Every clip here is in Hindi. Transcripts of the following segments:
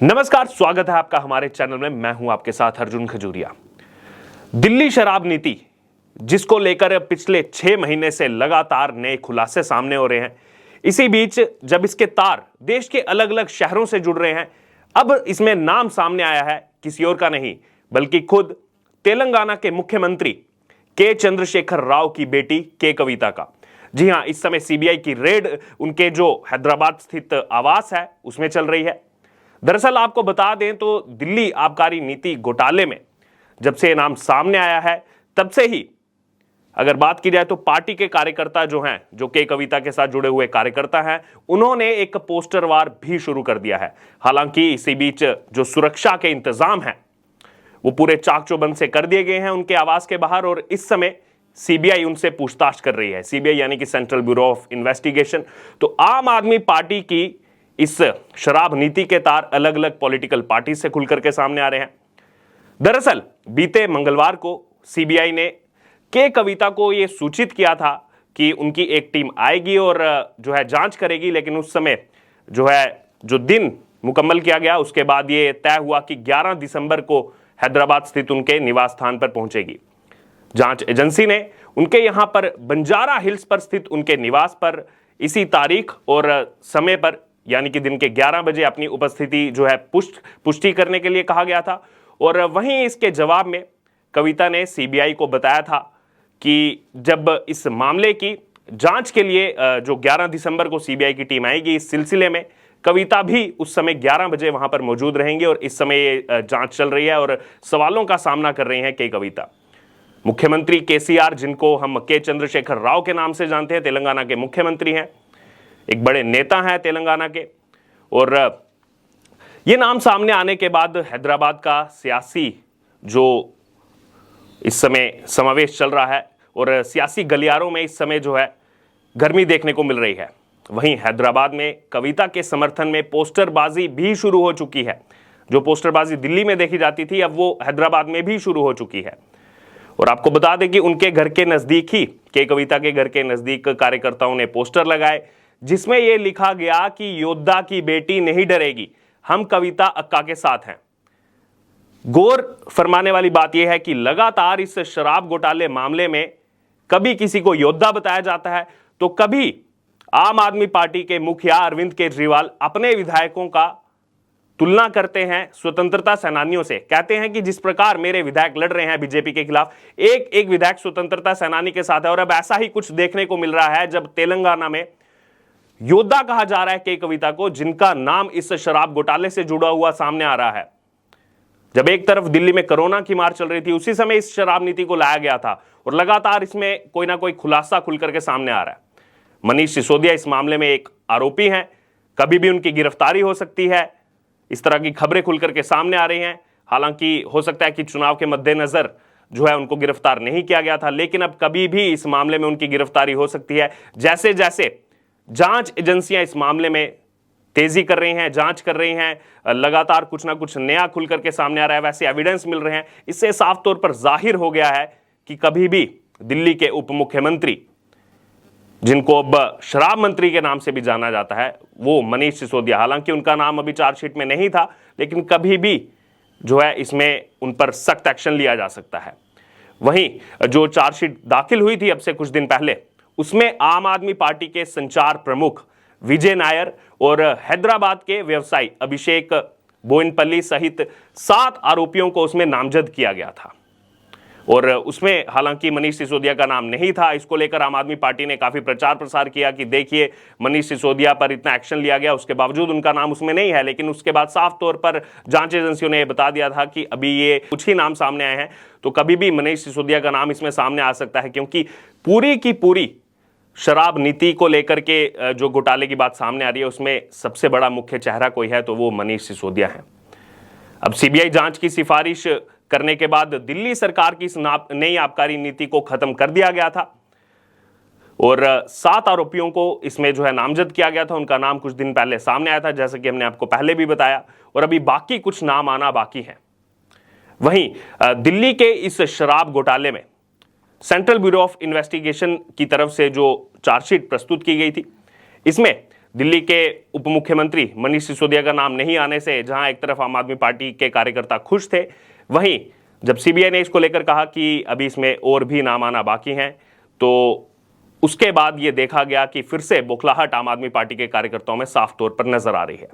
नमस्कार, स्वागत है आपका हमारे चैनल में। मैं हूं आपके साथ अर्जुन खजूरिया। दिल्ली शराब नीति, जिसको लेकर पिछले 6 महीने से लगातार नए खुलासे सामने हो रहे हैं, इसी बीच जब इसके तार देश के अलग अलग शहरों से जुड़ रहे हैं, अब इसमें नाम सामने आया है किसी और का नहीं बल्कि खुद तेलंगाना के मुख्यमंत्री के चंद्रशेखर राव की बेटी के कविता का। जी हां, इस समय सीबीआई की रेड उनके जो हैदराबाद स्थित आवास है उसमें चल रही है। दरअसल आपको बता दें तो दिल्ली आबकारी नीति घोटाले में जब से नाम सामने आया है, तब से ही अगर बात की जाए तो पार्टी के कार्यकर्ता जो हैं, जो के कविता के साथ जुड़े हुए कार्यकर्ता हैं, उन्होंने एक पोस्टर वार भी शुरू कर दिया है। हालांकि इसी बीच जो सुरक्षा के इंतजाम हैं वो पूरे चाक चौबंद से कर दिए गए हैं उनके आवास के बाहर, और इस समय सीबीआई उनसे पूछताछ कर रही है। सीबीआई यानी कि सेंट्रल ब्यूरो ऑफ इन्वेस्टिगेशन। तो आम आदमी पार्टी की इस शराब नीति के तार अलग अलग पॉलिटिकल पार्टी से खुलकर के सामने आ रहे हैं। दरअसल बीते मंगलवार को सीबीआई ने के कविता को यह सूचित किया था कि उनकी एक टीम आएगी और जो है जांच करेगी, लेकिन उस समय जो दिन मुकम्मल किया गया उसके बाद यह तय हुआ कि 11 दिसंबर को हैदराबाद स्थित उनके निवास स्थान पर पहुंचेगी। जांच एजेंसी ने उनके यहां पर बंजारा हिल्स पर स्थित उनके निवास पर इसी तारीख और समय पर यानी कि दिन के 11 बजे अपनी उपस्थिति जो है पुष्टि करने के लिए कहा गया था। और वहीं इसके जवाब में कविता ने सीबीआई को बताया था कि जब इस मामले की जांच के लिए जो 11 दिसंबर को सीबीआई की टीम आएगी, इस सिलसिले में कविता भी उस समय 11 बजे वहां पर मौजूद रहेंगे। और इस समय ये जांच चल रही है और सवालों का सामना कर रही हैं के कविता। मुख्यमंत्री केसीआर, जिनको हम के चंद्रशेखर राव के नाम से जानते हैं, तेलंगाना के मुख्यमंत्री हैं, एक बड़े नेता हैं तेलंगाना के। और ये नाम सामने आने के बाद हैदराबाद का सियासी जो इस समय समावेश चल रहा है और सियासी गलियारों में इस समय जो है गर्मी देखने को मिल रही है। वहीं हैदराबाद में कविता के समर्थन में पोस्टरबाजी भी शुरू हो चुकी है। जो पोस्टरबाजी दिल्ली में देखी जाती थी, अब वो हैदराबाद में भी शुरू हो चुकी है। और आपको बता दें कि उनके घर के नजदीक ही, के कविता के घर के नजदीक कार्यकर्ताओं ने पोस्टर लगाए जिसमें यह लिखा गया कि योद्धा की बेटी नहीं डरेगी, हम कविता अक्का के साथ हैं। गौर फरमाने वाली बात यह है कि लगातार इस शराब घोटाले मामले में कभी किसी को योद्धा बताया जाता है तो कभी आम आदमी पार्टी के मुखिया अरविंद केजरीवाल अपने विधायकों का तुलना करते हैं स्वतंत्रता सेनानियों से। कहते हैं कि जिस प्रकार मेरे विधायक लड़ रहे हैं बीजेपी के खिलाफ, एक एक विधायक स्वतंत्रता सेनानी के साथ है। और अब ऐसा ही कुछ देखने को मिल रहा है जब तेलंगाना में योद्धा कहा जा रहा है के कविता को, जिनका नाम इस शराब घोटाले से जुड़ा हुआ सामने आ रहा है। जब एक तरफ दिल्ली में कोरोना की मार चल रही थी, उसी समय इस शराब नीति को लाया गया था और लगातार इसमें कोई ना कोई खुलासा खुल करके सामने आ रहा है। मनीष सिसोदिया इस मामले में एक आरोपी हैं, कभी भी उनकी गिरफ्तारी हो सकती है, इस तरह की खबरें खुल करके सामने आ रही हैं। हालांकि हो सकता है कि चुनाव के मद्देनजर जो है उनको गिरफ्तार नहीं किया गया था, लेकिन अब कभी भी इस मामले में उनकी गिरफ्तारी हो सकती है। जैसे जैसे जांच एजेंसियां इस मामले में तेजी कर रही हैं, जांच कर रही हैं, लगातार कुछ ना कुछ नया खुल करके सामने आ रहा है, वैसे एविडेंस मिल रहे हैं। इससे साफ तौर पर जाहिर हो गया है कि कभी भी दिल्ली के उप मुख्यमंत्री, जिनको अब शराब मंत्री के नाम से भी जाना जाता है, वो मनीष सिसोदिया, हालांकि उनका नाम अभी चार्जशीट में नहीं था, लेकिन कभी भी जो है इसमें उन पर सख्त एक्शन लिया जा सकता है। वहीं जो चार्जशीट दाखिल हुई थी अब से कुछ दिन पहले, उसमें आम आदमी पार्टी के संचार प्रमुख विजय नायर और हैदराबाद के व्यवसायी अभिषेक बोयनपल्ली सहित 7 आरोपियों को उसमें नामजद किया गया था। और उसमें हालांकि मनीष सिसोदिया का नाम नहीं था। इसको लेकर आम आदमी पार्टी ने काफी प्रचार प्रसार किया कि देखिए मनीष सिसोदिया पर इतना एक्शन लिया गया, उसके बावजूद उनका नाम उसमें नहीं है। लेकिन उसके बाद साफ तौर पर जांच एजेंसियों ने बता दिया था कि अभी ये कुछ ही नाम सामने आए हैं, तो कभी भी मनीष सिसोदिया का नाम इसमें सामने आ सकता है, क्योंकि पूरी की पूरी शराब नीति को लेकर के जो घोटाले की बात सामने आ रही है उसमें सबसे बड़ा मुख्य चेहरा कोई है तो वो मनीष सिसोदिया है। अब सीबीआई जांच की सिफारिश करने के बाद दिल्ली सरकार की इस नई आबकारी नीति को खत्म कर दिया गया था और 7 आरोपियों को इसमें जो है नामजद किया गया था। उनका नाम कुछ दिन पहले सामने आया था, जैसा कि हमने आपको पहले भी बताया, और अभी बाकी कुछ नाम आना बाकी है। वहीं दिल्ली के इस शराब घोटाले में सेंट्रल ब्यूरो ऑफ इन्वेस्टिगेशन की तरफ से जो चार्जशीट प्रस्तुत की गई थी, इसमें दिल्ली के उप मुख्यमंत्री मनीष सिसोदिया का नाम नहीं आने से जहां एक तरफ आम आदमी पार्टी के कार्यकर्ता खुश थे, वहीं जब सीबीआई ने इसको लेकर कहा कि अभी इसमें और भी नाम आना बाकी हैं, तो उसके बाद ये देखा गया कि फिर से बौखलाहट आम आदमी पार्टी के कार्यकर्ताओं में साफ तौर पर नजर आ रही है।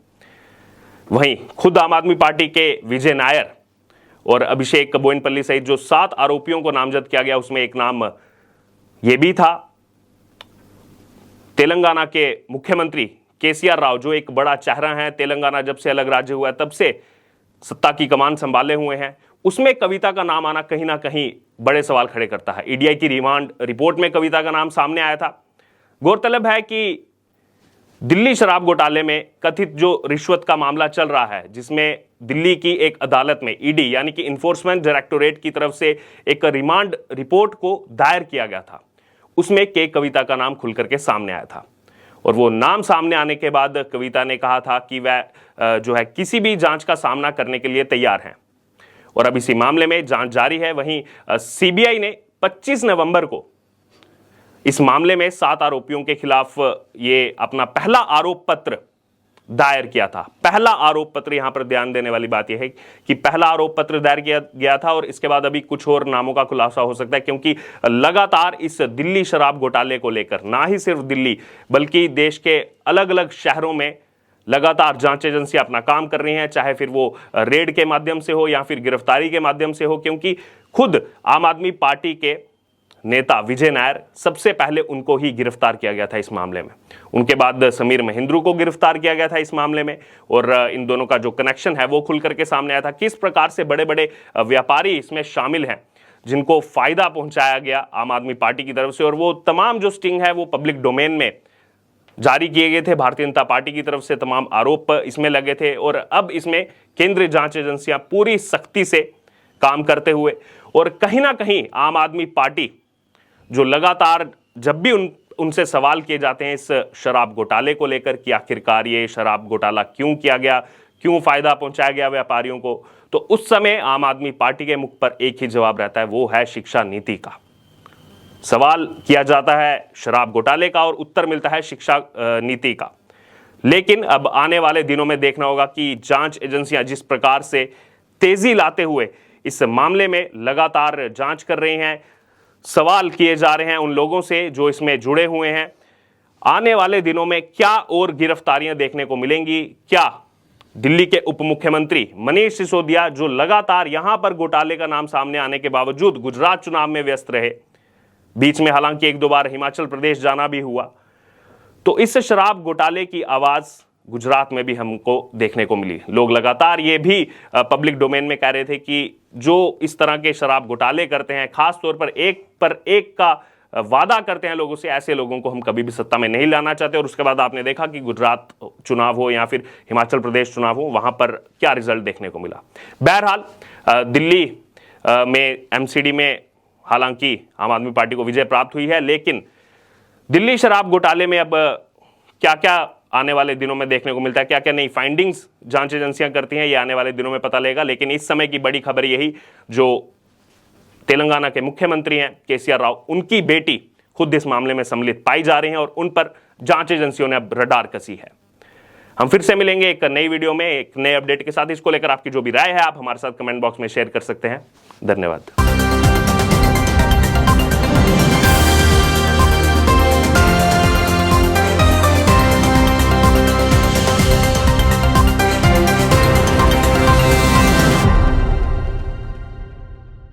वहीं खुद आम आदमी पार्टी के विजय नायर और अभिषेक बोयनपल्ली सहित जो 7 आरोपियों को नामजद किया गया, उसमें एक नाम यह भी था तेलंगाना के मुख्यमंत्री केसीआर राव, जो एक बड़ा चेहरा है। तेलंगाना जब से अलग राज्य हुआ है तब से सत्ता की कमान संभाले हुए हैं। उसमें कविता का नाम आना कहीं ना कहीं बड़े सवाल खड़े करता है। ईडीआई की रिमांड रिपोर्ट में कविता का नाम सामने आया था। गौरतलब है कि दिल्ली शराब घोटाले में कथित जो रिश्वत का मामला चल रहा है, जिसमें दिल्ली की एक अदालत में ईडी यानी कि इन्फोर्समेंट डायरेक्टोरेट की तरफ से एक रिमांड रिपोर्ट को दायर किया गया था, उसमें के कविता का नाम खुल करके सामने आया था। और वो नाम सामने आने के बाद कविता ने कहा था कि वह जो है किसी भी जांच का सामना करने के लिए तैयार हैं। और अब इसी मामले में जांच जारी है। वहीं सीबीआई ने 25 नवंबर को इस मामले में 7 आरोपियों के खिलाफ ये अपना पहला आरोप पत्र दायर किया था। पहला आरोप पत्र, यहां पर ध्यान देने वाली बात यह है कि पहला आरोप पत्र दायर किया गया था और इसके बाद अभी कुछ और नामों का खुलासा हो सकता है, क्योंकि लगातार इस दिल्ली शराब घोटाले को लेकर ना ही सिर्फ दिल्ली बल्कि देश के अलग अलग शहरों में लगातार जांच एजेंसियां अपना काम कर रही हैं, चाहे फिर वो रेड के माध्यम से हो या फिर गिरफ्तारी के माध्यम से हो, क्योंकि खुद आम आदमी पार्टी के नेता विजय नायर, सबसे पहले उनको ही गिरफ्तार किया गया था इस मामले में। उनके बाद समीर महेंद्रू को गिरफ्तार किया गया था इस मामले में, और इन दोनों का जो कनेक्शन है वो खुल करके सामने आया था। किस प्रकार से बड़े बड़े व्यापारी इसमें शामिल हैं जिनको फायदा पहुंचाया गया आम आदमी पार्टी की तरफ से, और वो तमाम जो स्टिंग है वो पब्लिक डोमेन में जारी किए गए थे। भारतीय जनता पार्टी की तरफ से तमाम आरोप इसमें लगे थे, और अब इसमें केंद्रीय जांच एजेंसियां पूरी सख्ती से काम करते हुए, और कहीं ना कहीं आम आदमी पार्टी जो लगातार जब भी उनसे सवाल किए जाते हैं इस शराब घोटाले को लेकर कि आखिरकार ये शराब घोटाला क्यों किया गया, क्यों फायदा पहुंचाया गया व्यापारियों को, तो उस समय आम आदमी पार्टी के मुख पर एक ही जवाब रहता है, वो है शिक्षा नीति का। सवाल किया जाता है शराब घोटाले का और उत्तर मिलता है शिक्षा नीति का। लेकिन अब आने वाले दिनों में देखना होगा कि जांच एजेंसियां जिस प्रकार से तेजी लाते हुए इस मामले में लगातार जांच कर रही हैं, सवाल किए जा रहे हैं उन लोगों से जो इसमें जुड़े हुए हैं, आने वाले दिनों में क्या और गिरफ्तारियां देखने को मिलेंगी। क्या दिल्ली के उप मुख्यमंत्री मनीष सिसोदिया, जो लगातार यहां पर घोटाले का नाम सामने आने के बावजूद गुजरात चुनाव में व्यस्त रहे, बीच में हालांकि 1-2 बार हिमाचल प्रदेश जाना भी हुआ, तो इस शराब घोटाले की आवाज गुजरात में भी हमको देखने को मिली। लोग लगातार ये भी पब्लिक डोमेन में कह रहे थे कि जो इस तरह के शराब घोटाले करते हैं, खास तौर पर एक का वादा करते हैं लोगों से, ऐसे लोगों को हम कभी भी सत्ता में नहीं लाना चाहते। और उसके बाद आपने देखा कि गुजरात चुनाव हो या फिर हिमाचल प्रदेश चुनाव हो, वहां पर क्या रिजल्ट देखने को मिला। बहरहाल दिल्ली में एमसीडी में हालांकि आम आदमी पार्टी को विजय प्राप्त हुई है, लेकिन दिल्ली शराब घोटाले में अब क्या क्या आने वाले दिनों में देखने को मिलता है, क्या क्या नई फाइंडिंग्स जांच एजेंसियां करती हैं, ये आने वाले दिनों में पता लगेगा। लेकिन इस समय की बड़ी खबर यही, जो तेलंगाना के मुख्यमंत्री हैं केसीआर राव, उनकी बेटी खुद इस मामले में सम्मिलित पाई जा रही हैं और उन पर जांच एजेंसियों ने अब रडार कसी है। हम फिर से मिलेंगे एक नई वीडियो में एक नए अपडेट के साथ। इसको लेकर आपकी जो भी राय है आप हमारे साथ कमेंट बॉक्स में शेयर कर सकते हैं। धन्यवाद।